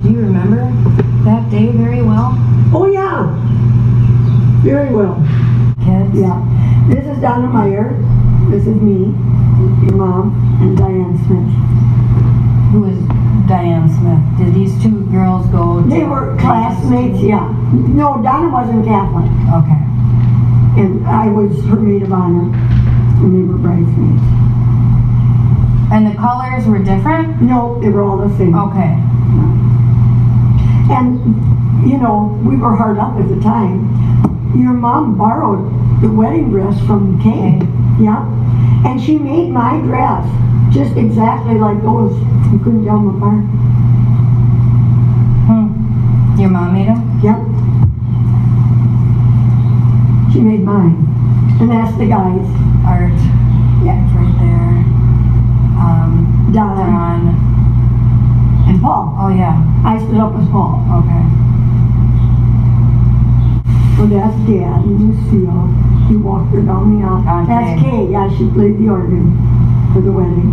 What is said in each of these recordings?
Do you remember that day very well? Oh yeah, very well. Kids? Yeah. This is Donna Meyer. This is me, your mom, and Diane Smith. Who is Diane Smith? Did these two girls go to... They were classmates, yeah. No, Donna wasn't Catholic. Okay. And I was her maid of honor, and they were bridesmaids. And the colors were different? No, they were all the same. Okay. And, you know, we were hard up at the time. Your mom borrowed the wedding dress from Kay. Yeah. And she made my dress just exactly like those. You couldn't tell them apart. Your mom made them? Yep. She made mine. And that's the guys. Art. Yeah. It's right there. Don. And Paul. Oh, yeah. I stood up with Paul. Okay. So that's Dad and Lucille. He walked her down the aisle. Okay. That's Kay. Yeah, she played the organ for the wedding.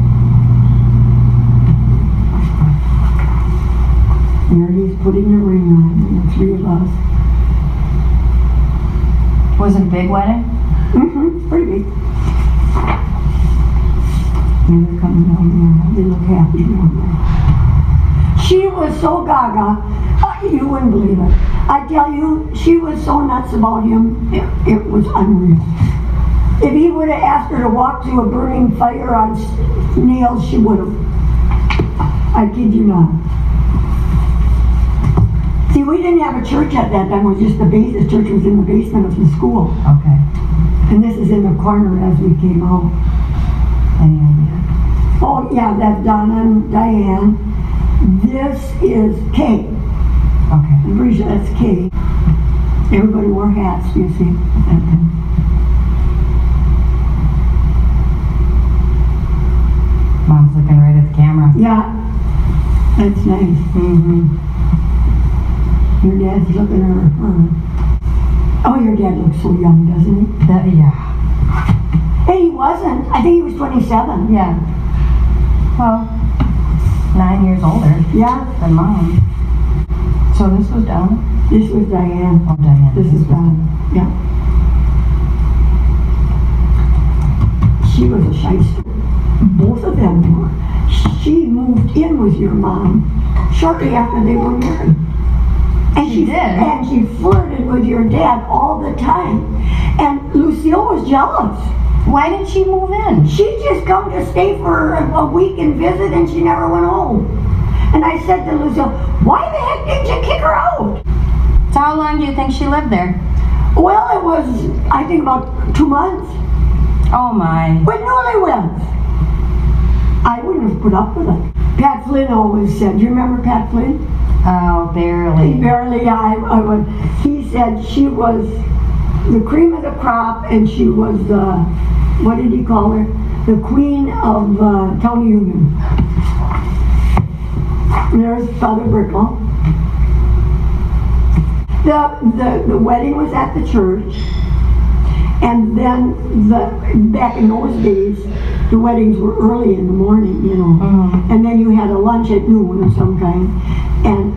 There he's putting the ring on, and the three of us. Was it a big wedding? Mm-hmm. Pretty big. And they're coming down there. They look happy down there. She was so gaga, you wouldn't believe it. I tell you, she was so nuts about him, it was unreal. If he would have asked her to walk through a burning fire on nails, she would have. I kid you not. See, we didn't have a church at that time. It was just the base. The church was in the basement of the school. Okay. And this is in the corner as we came out. Any idea? Oh, yeah, that's Donna and Diane. This is Kay. Okay. I'm pretty sure that's Kay. Everybody wore hats, you see. Mom's looking right at the camera. Yeah, that's nice. Mm-hmm. Your dad's looking at her. Oh, your dad looks so young, doesn't he? Yeah. Hey, he wasn't. I think he was 27. Yeah. Well, 9 years older Yeah, than Mom. So this was Donna? this was Diane. Oh, Diane. This is Donna. Yeah. She was a shyster. Both of them were. She moved in with your mom shortly after they were married. And She did? And she flirted with your dad all the time. And Lucille was jealous. Why did she move in? She just come to stay for a week and visit, and she never went home. And I said to Lucille, why the heck didn't you kick her out? So how long do you think she lived there? Well, it was, I think, about 2 months. Oh my. With newlyweds. I wouldn't have put up with it. Pat Flynn always said, do you remember Pat Flynn? Oh, barely. Barely, I would. He said she was the cream of the crop, and she was the, what did he call her? The queen of County Union. And there's Father Brickle. The wedding was at the church, and then back in those days, the weddings were early in the morning, you know. Mm-hmm. And then you had a lunch at noon of some kind. And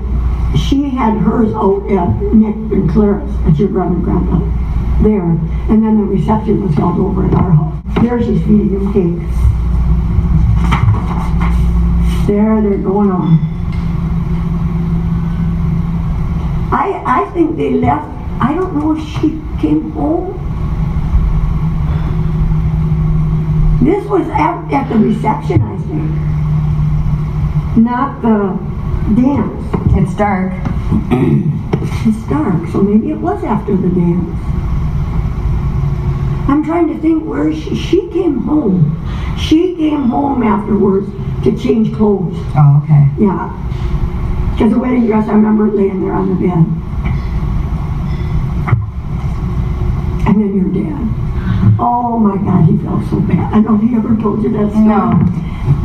she had hers out at Nick and Clara's, at your grandmother, there. And then the reception was held over at our house. There she's feeding him cake. There, they're going on. I think they left. I don't know if she came home. This was at the reception, I think. Not the dance. It's dark. It's dark, so maybe it was after the dance. I'm trying to think where she came home. She came home afterwards to change clothes. Oh, okay. Yeah. Because the wedding dress, I remember it laying there on the bed. And then your dad. Oh my God, he felt so bad. I don't know if he ever told you that story. No.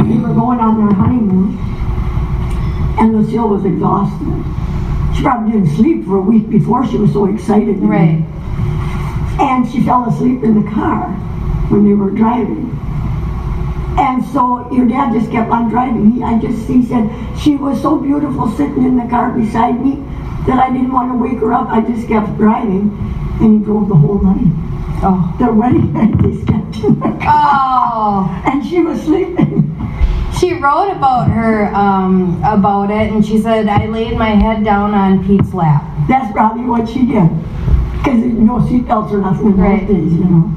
They were going on their honeymoon, and Lucille was exhausted. She probably didn't sleep for a week before. She was so excited. Right. And she fell asleep in the car when they were driving. And so your dad just kept on driving. He said, she was so beautiful sitting in the car beside me that I didn't want to wake her up. I just kept driving. And he drove the whole night. Oh. The wedding night they slept in the car. Oh. And she was sleeping. She wrote about her, about it, and she said, I laid my head down on Pete's lap. That's probably what she did. Because no seatbelts or nothing in those days, you know.